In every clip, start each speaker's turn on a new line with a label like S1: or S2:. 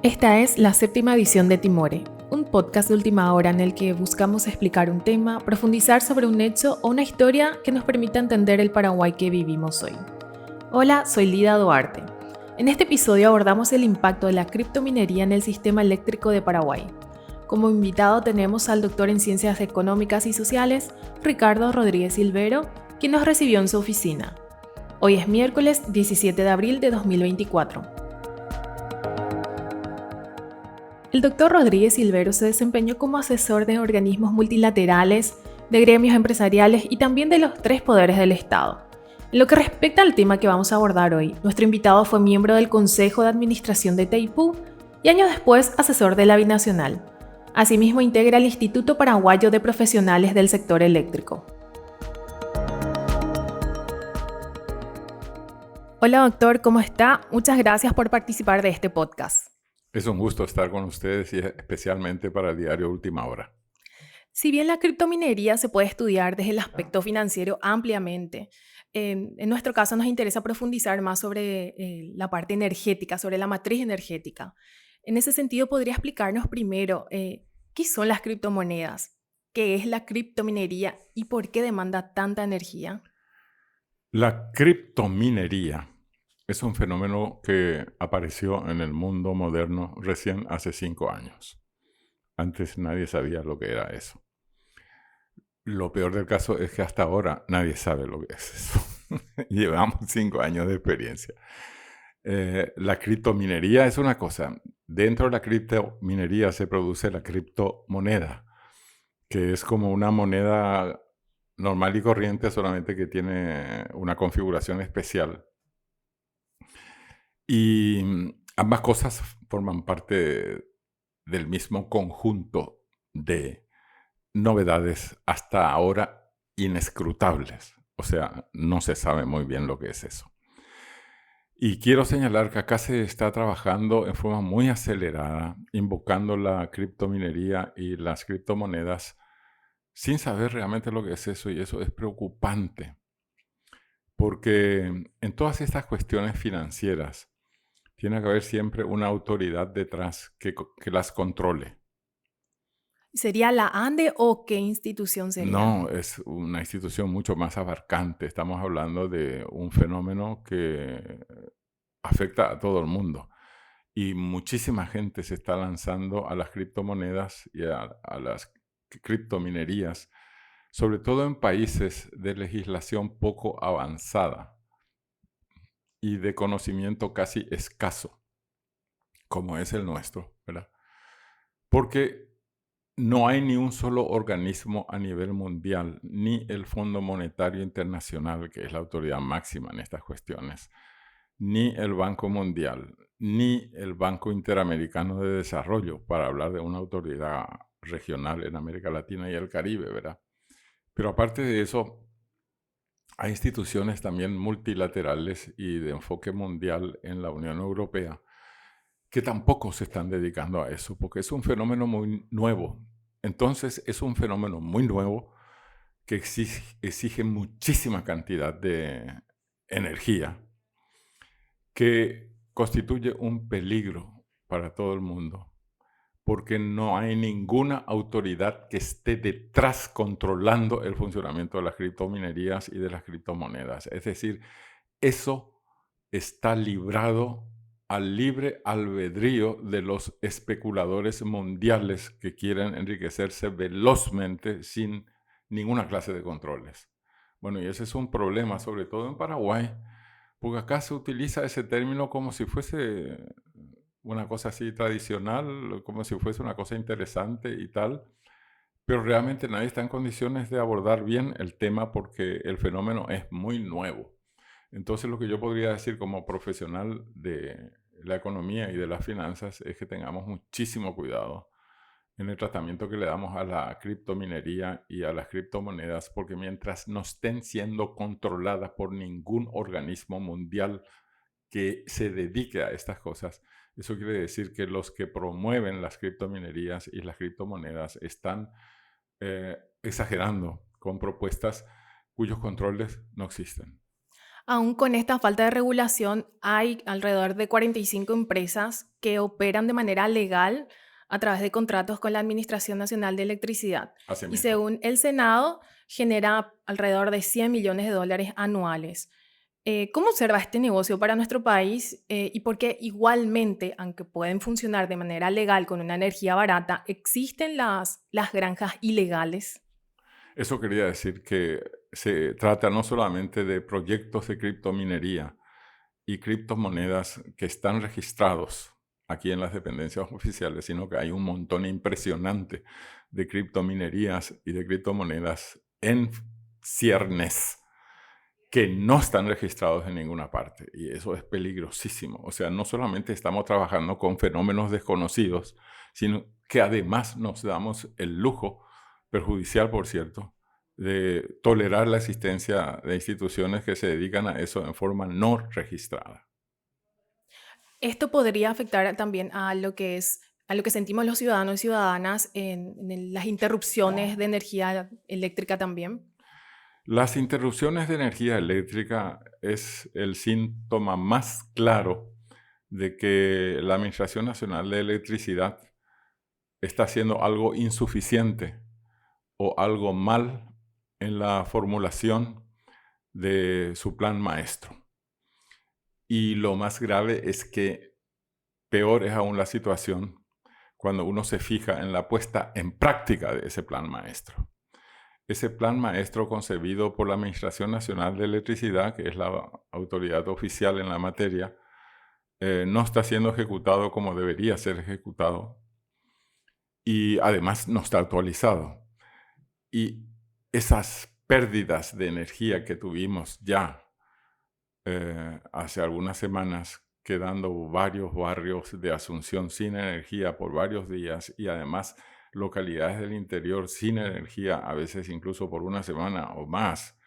S1: Esta es la séptima edición de Timore, un podcast de última hora en el que buscamos explicar un tema, profundizar sobre un hecho o una historia que nos permita entender el Paraguay que vivimos hoy. Hola, soy Lida Duarte. En este episodio abordamos el impacto de la criptominería en el sistema eléctrico de Paraguay. Como invitado tenemos al doctor en Ciencias Económicas y Sociales, Ricardo Rodríguez Silvero, quien nos recibió en su oficina. Hoy es miércoles 17 de abril de 2024. El doctor Rodríguez Silvero se desempeñó como asesor de organismos multilaterales, de gremios empresariales y también de los tres poderes del Estado. En lo que respecta al tema que vamos a abordar hoy, nuestro invitado fue miembro del Consejo de Administración de Itaipú y años después asesor de la Binacional. Asimismo integra el Instituto Paraguayo de Profesionales del Sector Eléctrico. Hola doctor, ¿cómo está? Muchas gracias por participar de este podcast.
S2: Es un gusto estar con ustedes y especialmente para el diario Última Hora.
S1: Si bien la criptominería se puede estudiar desde el aspecto financiero ampliamente, en nuestro caso nos interesa profundizar más sobre la parte energética, sobre la matriz energética. En ese sentido, ¿podría explicarnos primero qué son las criptomonedas, qué es la criptominería y por qué demanda tanta energía?
S2: La criptominería es un fenómeno que apareció en el mundo moderno recién hace 5 años. Antes nadie sabía lo que era eso. Lo peor del caso es que hasta ahora nadie sabe lo que es eso. Llevamos 5 años de experiencia. La criptominería es una cosa. Dentro de la criptominería se produce la criptomoneda, que es como una moneda normal y corriente, solamente que tiene una configuración especial. Y ambas cosas forman parte del mismo conjunto de novedades hasta ahora inescrutables. O sea, no se sabe muy bien lo que es eso. Y quiero señalar que acá se está trabajando en forma muy acelerada, invocando la criptominería y las criptomonedas sin saber realmente lo que es eso, y eso es preocupante, porque en todas estas cuestiones financieras tiene que haber siempre una autoridad detrás que las controle.
S1: ¿Sería la ANDE o qué institución sería?
S2: No, es una institución mucho más abarcante. Estamos hablando de un fenómeno que afecta a todo el mundo. Y muchísima gente se está lanzando a las criptomonedas y a las criptominerías, sobre todo en países de legislación poco avanzada y de conocimiento casi escaso, como es el nuestro, ¿verdad? Porque no hay ni un solo organismo a nivel mundial, ni el Fondo Monetario Internacional, que es la autoridad máxima en estas cuestiones, ni el Banco Mundial, ni el Banco Interamericano de Desarrollo, para hablar de una autoridad regional en América Latina y el Caribe, ¿verdad? Pero aparte de eso, hay instituciones también multilaterales y de enfoque mundial en la Unión Europea que tampoco se están dedicando a eso, porque es un fenómeno muy nuevo. Entonces, es un fenómeno muy nuevo que exige muchísima cantidad de energía, que constituye un peligro para todo el mundo, porque no hay ninguna autoridad que esté detrás controlando el funcionamiento de las criptominerías y de las criptomonedas. Es decir, eso está librado al libre albedrío de los especuladores mundiales que quieren enriquecerse velozmente sin ninguna clase de controles. Bueno, y ese es un problema, sobre todo en Paraguay, porque acá se utiliza ese término como si fuese una cosa así tradicional, como si fuese una cosa interesante y tal, pero realmente nadie está en condiciones de abordar bien el tema porque el fenómeno es muy nuevo. Entonces, lo que yo podría decir como profesional de la economía y de las finanzas es que tengamos muchísimo cuidado en el tratamiento que le damos a la criptominería y a las criptomonedas, porque mientras no estén siendo controladas por ningún organismo mundial que se dedique a estas cosas, eso quiere decir que los que promueven las criptominerías y las criptomonedas están exagerando con propuestas cuyos controles no existen.
S1: Aún con esta falta de regulación, hay alrededor de 45 empresas que operan de manera legal a través de contratos con la Administración Nacional de Electricidad.
S2: Así
S1: Y
S2: mismo.
S1: según el Senado, genera alrededor de 100 millones de dólares anuales. ¿Cómo observa este negocio para nuestro país y por qué igualmente, aunque pueden funcionar de manera legal con una energía barata, existen las granjas ilegales?
S2: Eso quería decir que se trata no solamente de proyectos de criptominería y criptomonedas que están registrados aquí en las dependencias oficiales, sino que hay un montón impresionante de criptominerías y de criptomonedas en ciernes que no están registrados en ninguna parte. Y eso es peligrosísimo. O sea, no solamente estamos trabajando con fenómenos desconocidos, sino que además nos damos el lujo, perjudicial por cierto, de tolerar la existencia de instituciones que se dedican a eso en forma no registrada.
S1: Esto podría afectar también a lo que sentimos los ciudadanos y ciudadanas en las interrupciones de energía eléctrica también.
S2: Las interrupciones de energía eléctrica es el síntoma más claro de que la Administración Nacional de Electricidad está haciendo algo insuficiente o algo mal en la formulación de su plan maestro. Y lo más grave es que peor es aún la situación cuando uno se fija en la puesta en práctica de ese plan maestro. Ese plan maestro concebido por la Administración Nacional de Electricidad, que es la autoridad oficial en la materia, no está siendo ejecutado como debería ser ejecutado y además no está actualizado. Y esas pérdidas de energía que tuvimos ya hace algunas semanas, quedando varios barrios de Asunción sin energía por varios días y además localidades del interior sin energía, a veces incluso por una semana o más,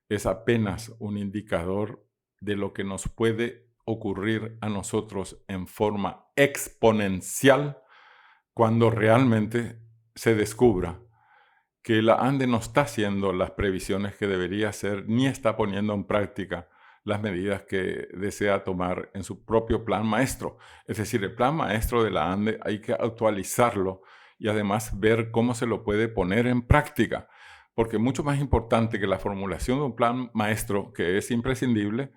S2: es apenas un indicador de lo que nos puede ocurrir a nosotros en forma exponencial cuando realmente se descubra que la ANDE no está haciendo las previsiones que debería hacer ni está poniendo en práctica las medidas que desea tomar en su propio plan maestro. Es decir, el plan maestro de la ANDE hay que actualizarlo y además ver cómo se lo puede poner en práctica, porque mucho más importante que la formulación de un plan maestro, que es imprescindible,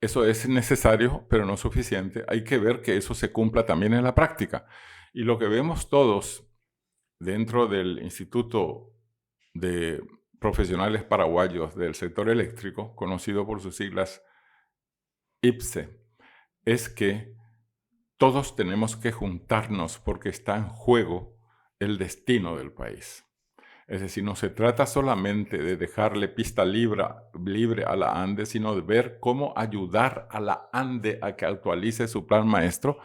S2: eso es necesario, pero no suficiente. Hay que ver que eso se cumpla también en la práctica. Y lo que vemos todos dentro del Instituto de Profesionales Paraguayos del Sector Eléctrico, conocido por sus siglas IPSE, es que todos tenemos que juntarnos porque está en juego el destino del país. Es decir, no se trata solamente de dejarle pista libre a la ANDE, sino de ver cómo ayudar a la ANDE a que actualice su plan maestro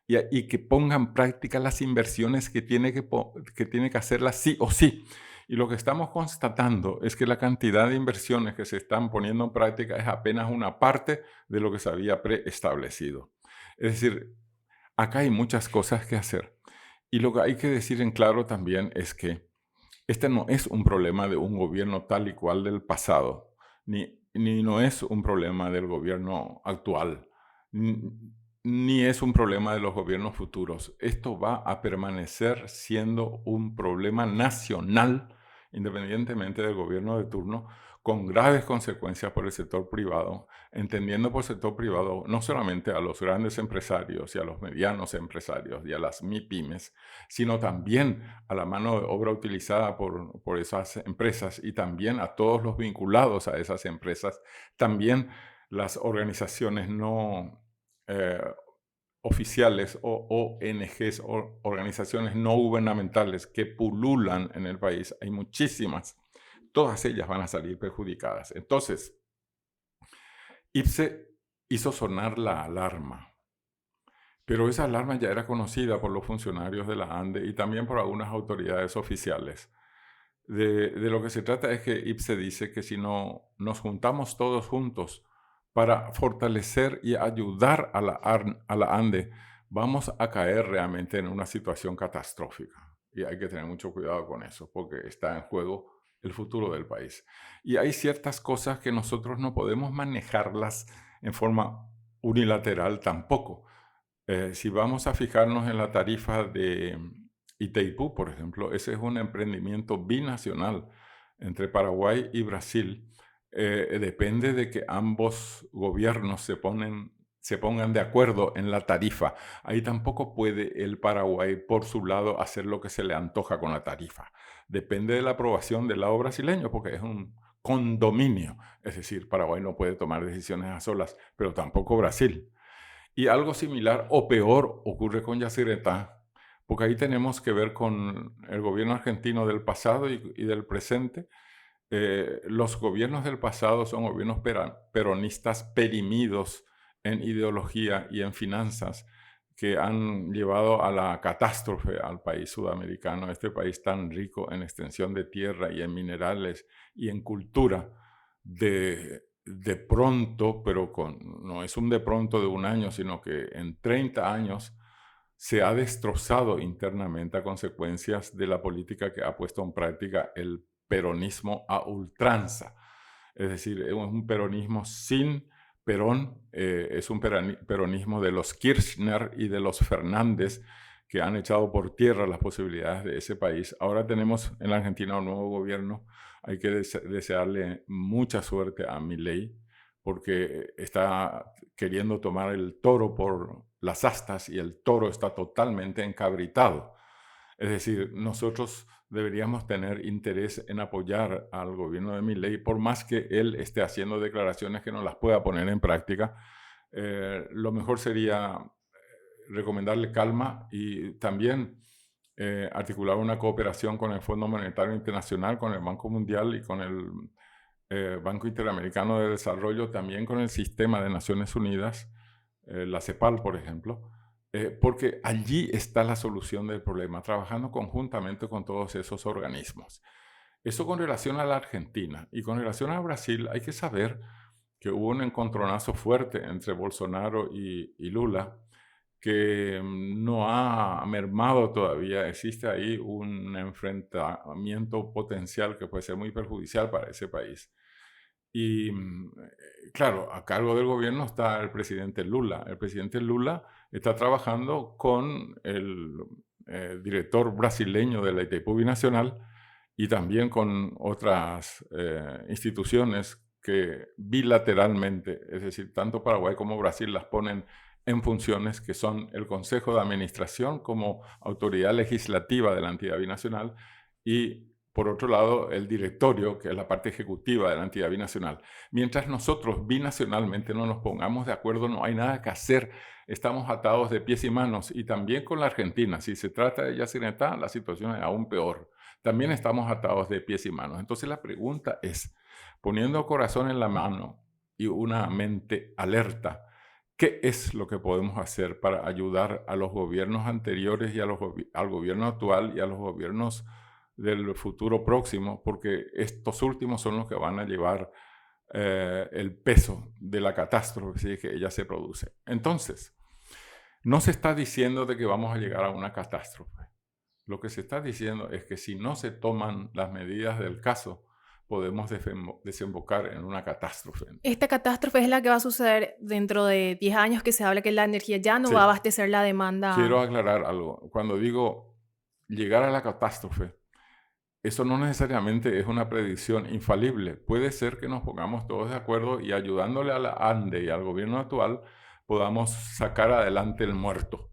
S2: y que ponga en práctica las inversiones que tiene que hacerlas sí o sí. Y lo que estamos constatando es que la cantidad de inversiones que se están poniendo en práctica es apenas una parte de lo que se había preestablecido. Es decir, acá hay muchas cosas que hacer. Y lo que hay que decir en claro también es que este no es un problema de un gobierno tal y cual del pasado, ni no es un problema del gobierno actual, ni es un problema de los gobiernos futuros. Esto va a permanecer siendo un problema nacional, independientemente del gobierno de turno, con graves consecuencias por el sector privado, entendiendo por sector privado no solamente a los grandes empresarios y a los medianos empresarios y a las MIPYMES, sino también a la mano de obra utilizada por esas empresas y también a todos los vinculados a esas empresas, también las organizaciones no eh, oficiales o ONGs, organizaciones no gubernamentales que pululan en el país. Hay muchísimas. Todas ellas van a salir perjudicadas. Entonces, IPSE hizo sonar la alarma, pero esa alarma ya era conocida por los funcionarios de la ANDE y también por algunas autoridades oficiales. De lo que se trata es que IPSE dice que si no nos juntamos todos juntos para fortalecer y ayudar a la ANDE, vamos a caer realmente en una situación catastrófica. Y hay que tener mucho cuidado con eso, porque está en juego el futuro del país. Y hay ciertas cosas que nosotros no podemos manejarlas en forma unilateral tampoco. Si vamos a fijarnos en la tarifa de Itaipú, por ejemplo, ese es un emprendimiento binacional entre Paraguay y Brasil. Depende de que ambos gobiernos se pongan de acuerdo en la tarifa. Ahí tampoco puede el Paraguay, por su lado, hacer lo que se le antoja con la tarifa. Depende de la aprobación del lado brasileño, porque es un condominio. Es decir, Paraguay no puede tomar decisiones a solas, pero tampoco Brasil. Y algo similar o peor ocurre con Yacyretá, porque ahí tenemos que ver con el gobierno argentino del pasado y del presente. Los gobiernos del pasado son gobiernos peronistas perimidos en ideología y en finanzas que han llevado a la catástrofe al país sudamericano, este país tan rico en extensión de tierra y en minerales y en cultura. De pronto, pero no es un de pronto de un año, sino que en 30 años se ha destrozado internamente a consecuencias de la política que ha puesto en práctica el peronismo a ultranza. Es decir, es un peronismo sin Perón, es un peronismo de los Kirchner y de los Fernández que han echado por tierra las posibilidades de ese país. Ahora tenemos en la Argentina un nuevo gobierno. Hay que desearle mucha suerte a Milei porque está queriendo tomar el toro por las astas y el toro está totalmente encabritado. Es decir, nosotros deberíamos tener interés en apoyar al gobierno de Milei, por más que él esté haciendo declaraciones que no las pueda poner en práctica. Lo mejor sería recomendarle calma y también articular una cooperación con el Fondo Monetario Internacional, con el Banco Mundial y con el Banco Interamericano de Desarrollo, también con el Sistema de Naciones Unidas, la CEPAL, por ejemplo, porque allí está la solución del problema, trabajando conjuntamente con todos esos organismos. Eso con relación a la Argentina. Y con relación a Brasil, hay que saber que hubo un encontronazo fuerte entre Bolsonaro y Lula, que no ha mermado todavía. Existe ahí un enfrentamiento potencial que puede ser muy perjudicial para ese país. Y claro, a cargo del gobierno está el presidente Lula. El presidente Lula está trabajando con el director brasileño de la Itaipú Binacional y también con otras instituciones que bilateralmente, es decir, tanto Paraguay como Brasil las ponen en funciones que son el Consejo de Administración como autoridad legislativa de la entidad binacional y por otro lado, el directorio, que es la parte ejecutiva de la entidad binacional. Mientras nosotros binacionalmente no nos pongamos de acuerdo, no hay nada que hacer. Estamos atados de pies y manos. Y también con la Argentina. Si se trata de Yacyretá, la situación es aún peor. También estamos atados de pies y manos. Entonces la pregunta es, poniendo corazón en la mano y una mente alerta, ¿qué es lo que podemos hacer para ayudar a los gobiernos anteriores y al gobierno actual y a los gobiernos del futuro próximo, porque estos últimos son los que van a llevar el peso de la catástrofe que ella se produce? Entonces, no se está diciendo de que vamos a llegar a una catástrofe. Lo que se está diciendo es que si no se toman las medidas del caso, podemos desembocar en una catástrofe.
S1: Esta catástrofe es la que va a suceder dentro de 10 años, que se habla que la energía ya no
S2: Sí.
S1: va a abastecer la demanda.
S2: Quiero aclarar algo. Cuando digo llegar a la catástrofe, eso no necesariamente es una predicción infalible. Puede ser que nos pongamos todos de acuerdo y ayudándole a la ANDE y al gobierno actual podamos sacar adelante el muerto.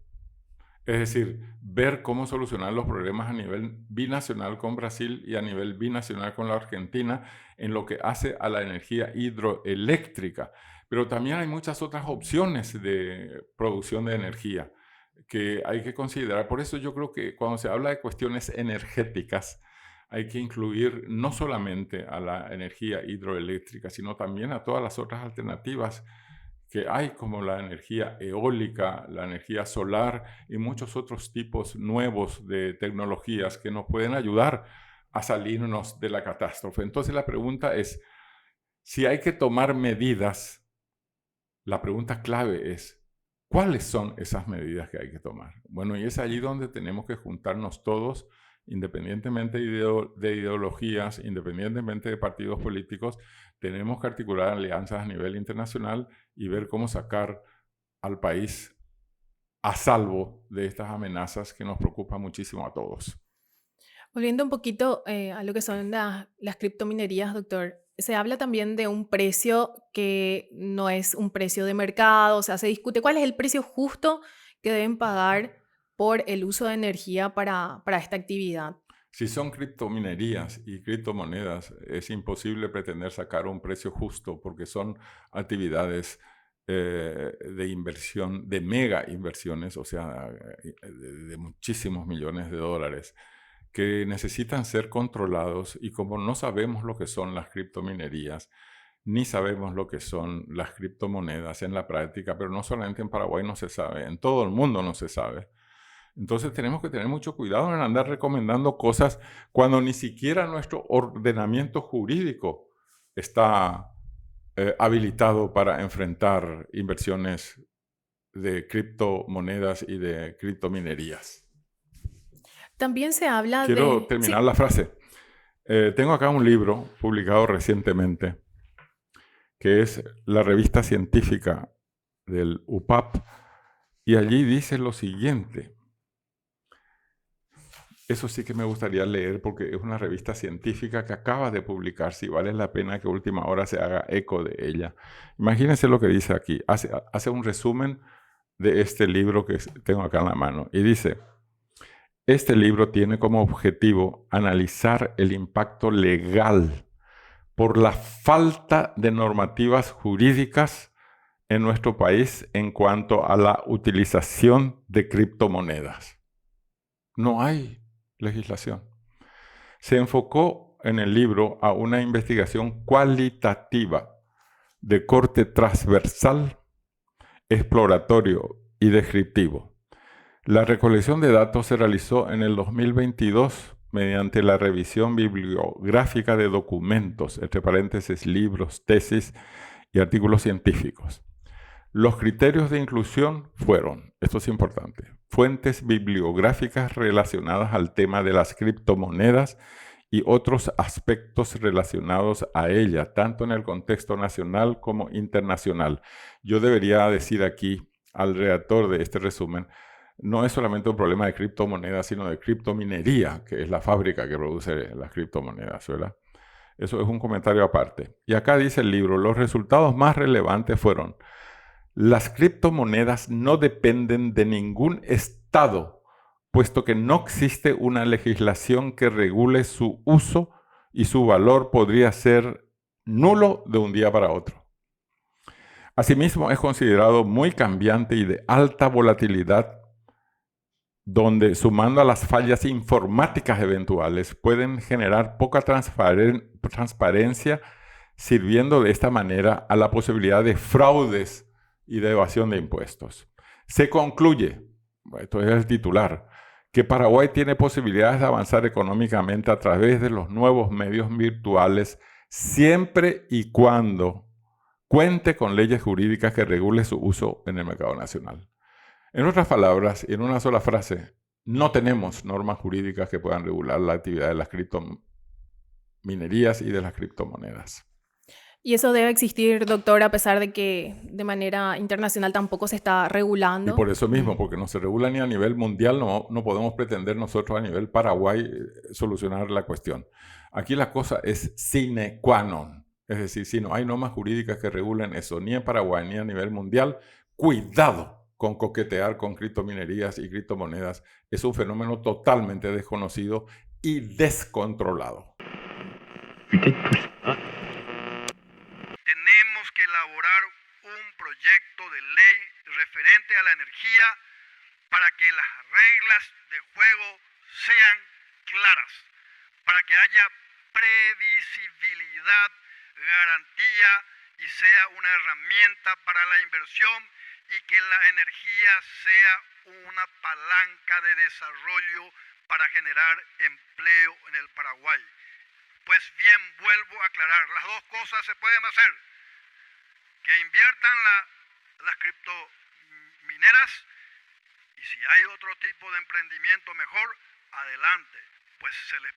S2: Es decir, ver cómo solucionar los problemas a nivel binacional con Brasil y a nivel binacional con la Argentina en lo que hace a la energía hidroeléctrica. Pero también hay muchas otras opciones de producción de energía que hay que considerar. Por eso yo creo que cuando se habla de cuestiones energéticas, hay que incluir no solamente a la energía hidroeléctrica, sino también a todas las otras alternativas que hay, como la energía eólica, la energía solar y muchos otros tipos nuevos de tecnologías que nos pueden ayudar a salirnos de la catástrofe. Entonces la pregunta es, si hay que tomar medidas, la pregunta clave es, ¿cuáles son esas medidas que hay que tomar? Bueno, y es allí donde tenemos que juntarnos todos independientemente de ideologías, independientemente de partidos políticos, tenemos que articular alianzas a nivel internacional y ver cómo sacar al país a salvo de estas amenazas que nos preocupan muchísimo a todos.
S1: Volviendo un poquito a lo que son las criptominerías, doctor, se habla también de un precio que no es un precio de mercado, o sea, se discute cuál es el precio justo que deben pagar por el uso de energía para esta actividad.
S2: Si son criptominerías y criptomonedas, es imposible pretender sacar un precio justo porque son actividades de inversión, de mega inversiones, o sea, de muchísimos millones de dólares, que necesitan ser controlados y como no sabemos lo que son las criptominerías, ni sabemos lo que son las criptomonedas en la práctica, pero no solamente en Paraguay no se sabe, en todo el mundo no se sabe. Entonces tenemos que tener mucho cuidado en andar recomendando cosas cuando ni siquiera nuestro ordenamiento jurídico está habilitado para enfrentar inversiones de criptomonedas y de criptominerías.
S1: También se habla
S2: Quiero
S1: de...
S2: terminar
S1: Sí,
S2: la frase. Tengo acá un libro publicado recientemente que es la revista científica del UPAP y allí dice lo siguiente. Eso sí que me gustaría leer porque es una revista científica que acaba de publicarse y vale la pena que a última hora se haga eco de ella. Imagínense lo que dice aquí. Hace un resumen de este libro que tengo acá en la mano y dice, este libro tiene como objetivo analizar el impacto legal por la falta de normativas jurídicas en nuestro país en cuanto a la utilización de criptomonedas. No hay legislación. Se enfocó en el libro a una investigación cualitativa de corte transversal, exploratorio y descriptivo. La recolección de datos se realizó en el 2022 mediante la revisión bibliográfica de documentos, entre paréntesis, libros, tesis y artículos científicos. Los criterios de inclusión fueron, esto es importante, fuentes bibliográficas relacionadas al tema de las criptomonedas y otros aspectos relacionados a ella, tanto en el contexto nacional como internacional. Yo debería decir aquí al redactor de este resumen, no es solamente un problema de criptomonedas, sino de criptominería, que es la fábrica que produce las criptomonedas, ¿verdad? Eso es un comentario aparte. Y acá dice el libro, los resultados más relevantes fueron: las criptomonedas no dependen de ningún estado, puesto que no existe una legislación que regule su uso y su valor podría ser nulo de un día para otro. Asimismo, es considerado muy cambiante y de alta volatilidad, donde sumando a las fallas informáticas eventuales pueden generar poca transparencia, sirviendo de esta manera a la posibilidad de fraudes y de evasión de impuestos. Se concluye, esto es el titular, que Paraguay tiene posibilidades de avanzar económicamente a través de los nuevos medios virtuales siempre y cuando cuente con leyes jurídicas que regulen su uso en el mercado nacional. En otras palabras, y en una sola frase, no tenemos normas jurídicas que puedan regular la actividad de las criptominerías y de las criptomonedas.
S1: y eso debe existir, doctor, a pesar de que de manera internacional tampoco se está
S2: Y
S1: regulando.
S2: por eso mismo, porque no se regula ni a nivel mundial, no podemos pretender nosotros a nivel Paraguay solucionar la cuestión. Aquí la cosa es sine qua non. Es decir, si no hay normas jurídicas que regulen eso, ni en Paraguay ni a nivel mundial, cuidado con coquetear con criptominerías y criptomonedas. Es un fenómeno totalmente desconocido y descontrolado.
S3: Tenemos que elaborar un proyecto de ley referente a la energía para que las reglas de juego sean claras, para que haya previsibilidad, garantía y sea una herramienta para la inversión y que la energía sea una palanca de desarrollo para generar empleo en el Paraguay. Pues bien, vuelvo a aclarar, las dos cosas se pueden hacer. Que inviertan las criptomineras y si hay otro tipo de emprendimiento mejor, adelante. pues se les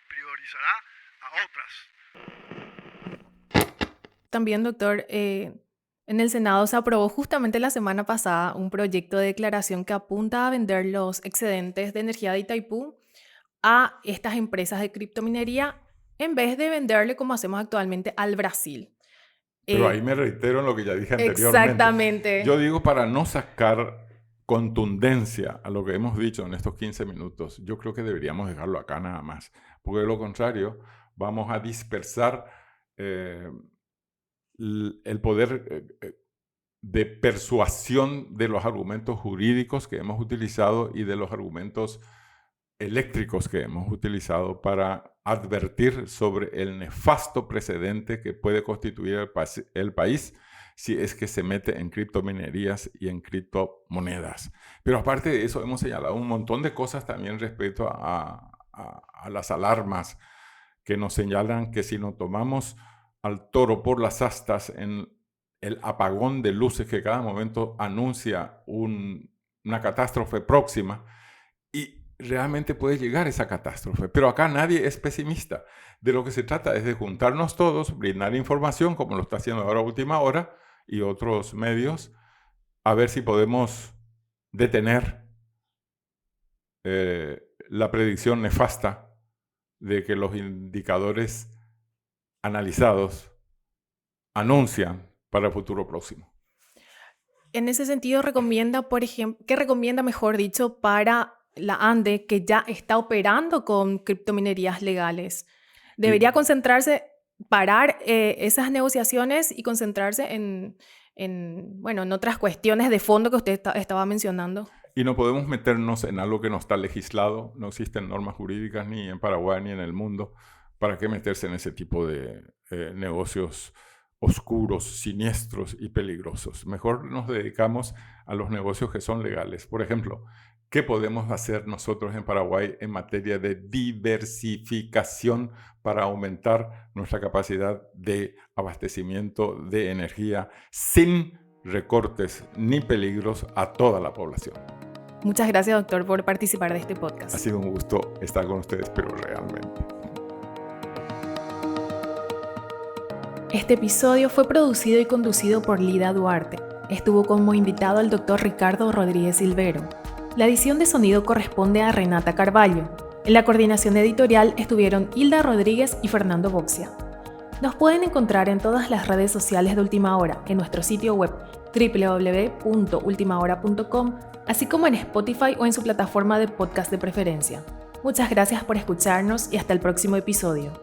S3: priorizará a otras.
S1: También, doctor, en el Senado se aprobó justamente la semana pasada un proyecto de declaración que apunta a vender los excedentes de energía de Itaipú a estas empresas de criptominería en vez de venderle como hacemos actualmente al Brasil.
S2: Pero ahí me reitero en lo que ya dije anteriormente.
S1: Exactamente.
S2: Yo digo, para no sacar contundencia a lo que hemos dicho en estos 15 minutos, yo creo que deberíamos dejarlo acá nada más, porque de lo contrario vamos a dispersar el poder de persuasión de los argumentos jurídicos que hemos utilizado y de los argumentos eléctricos que hemos utilizado para advertir sobre el nefasto precedente que puede constituir el país si es que se mete en criptominerías y en criptomonedas. Pero aparte de eso, hemos señalado un montón de cosas también respecto a las alarmas que nos señalan que si nos tomamos al toro por las astas en el apagón de luces que cada momento anuncia una catástrofe próxima, y realmente puede llegar esa catástrofe. Pero acá nadie es pesimista. De lo que se trata es de juntarnos todos, brindar información, como lo está haciendo ahora Última Hora y otros medios, a ver si podemos detener la predicción nefasta de que los indicadores analizados anuncian para el futuro próximo.
S1: En ese sentido, recomienda, por ejemplo, ¿qué recomienda, mejor dicho, para la ANDE, que ya está operando con criptominerías legales? Debería concentrarse, parar esas negociaciones y concentrarse en otras cuestiones de fondo que usted estaba mencionando.
S2: Y no podemos meternos en algo que no está legislado, no existen normas jurídicas ni en Paraguay ni en el mundo. ¿Para qué meterse en ese tipo de negocios oscuros, siniestros y peligrosos? Mejor nos dedicamos a los negocios que son legales. Por ejemplo, ¿qué podemos hacer nosotros en Paraguay en materia de diversificación para aumentar nuestra capacidad de abastecimiento de energía sin recortes ni peligros a toda la población?
S1: Muchas gracias, doctor, por participar de este podcast.
S2: Ha sido un gusto estar con ustedes, pero realmente.
S1: Este episodio fue producido y conducido por Lida Duarte. Estuvo como invitado el doctor Ricardo Rodríguez Silvero. La edición de sonido corresponde a Renata Carvalho. En la coordinación editorial estuvieron Hilda Rodríguez y Fernando Boxia. Nos pueden encontrar en todas las redes sociales de Última Hora, en nuestro sitio web www.ultimahora.com, así como en Spotify o en su plataforma de podcast de preferencia. Muchas gracias por escucharnos y hasta el próximo episodio.